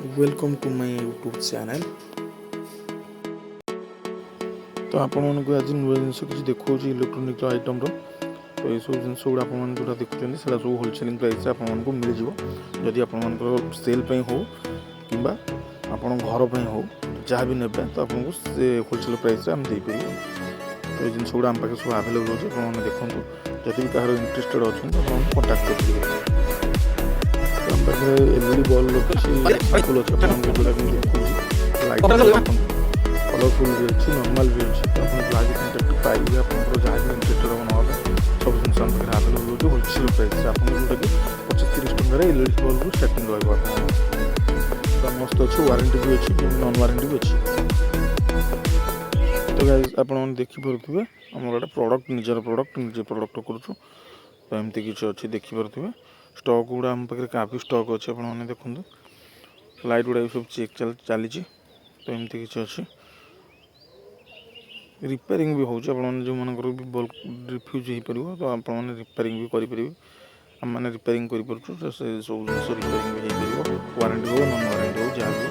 Welcome to my YouTube channel. तो आपण आज नुआ जिन किसी देखा इलेक्ट्रोनिक आइटम तो ये सब जिन गुड़ा आप देखुं से सब होलसेलिंग प्राइस आपको मिल जाव जदि आप सेल हो कि आपण घर हो जहाँ भी ने तो आपको से होलसेल प्राइस आम देपर। तो ये जिन गुड़ा आम पाखे सब आवेलेबल हो देखूँ जदि भी कहार इंटरेस्टेड अच्छा कंटाक्ट कर पाखे एलईडी बल्ब साइकल अच्छे लाइट कलरफुल भी अच्छी नॉर्मल भी अच्छी तो आप जहाँ भी कंटाक्ट पाइबे आप जहाँ भी इंटरेस्टेड हम ना सब जिन आम पाखे आवेलेबल हो होलसेल प्राइस आप जोटा कि 25-30 टकर एलईडी बल्ब स्टार्टिंग रहा मस्त अच्छे वारंटी भी अच्छी नॉन वारंटी भी अच्छी। तो गाइस आप देखिपे आम गोटे प्रडक्ट निजर प्रडक्ट निजे प्रडक्ट करूँ तो एमती किसी अच्छी देखिपे स्टॉक गुड़ा आम पाखे काफ़ी स्टॉक अच्छे आपने देखूँ लाइट गुड़ा भी सब चेक चली तो एमती किसी अच्छी रिपेयरिंग भी हो जो मानकर भी बल्ब रिफ्यूज हो पार तो आप रिपेयरिंग भी करेंगे आम मैंने रिपेयरिंग कर सब जिन रिपेयरिंग भी हो पार वारंटी हो नॉन वारंटी हो जहाँ भी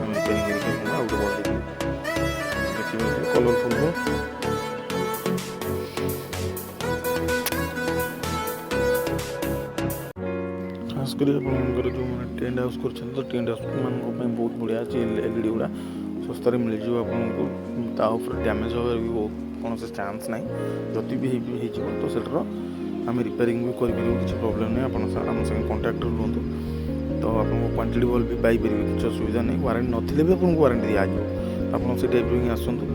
आम रिपेयरिंग करके आउट बल्ब देखिए कलरफुल हो खास कर जो मैंने टेंट हाउस कर तो टेंट हाउस मान बहुत बढ़िया अच्छे एलईडी गुड़ा सस्तार मिल जाए आपको डैमेज हबार भी कौन से चान्स ना जदि भी तो सेटर आम रिपेयरिंग भी करें किसी प्रोब्लेम नहीं आम संगे कंटाक्ट रुहतु तो आपको क्वांटिटी बल्ब भी पाइपर किसी असुविधा नहीं वारंटी नथिले भी आपको वारंटी दिज्व आप से टाइप ही आसतु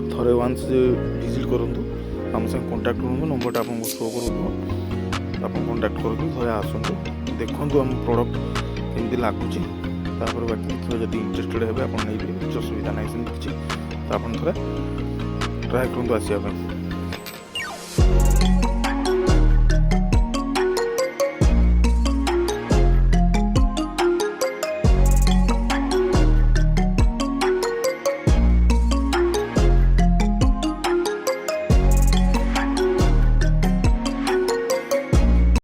थे वान्स विजिट करूँ आम संगे कंटाक्ट रुहतु नंबरटा आपको शो कर आप कंटाक्ट करके थे आसतु देखूँ आम प्रोडक्ट केमती लगुच बाकी देखिए जब इंटरेस्टेड है आप किसी असुविधा ना किसी तो आप थे ट्राए करूँ आसवाई।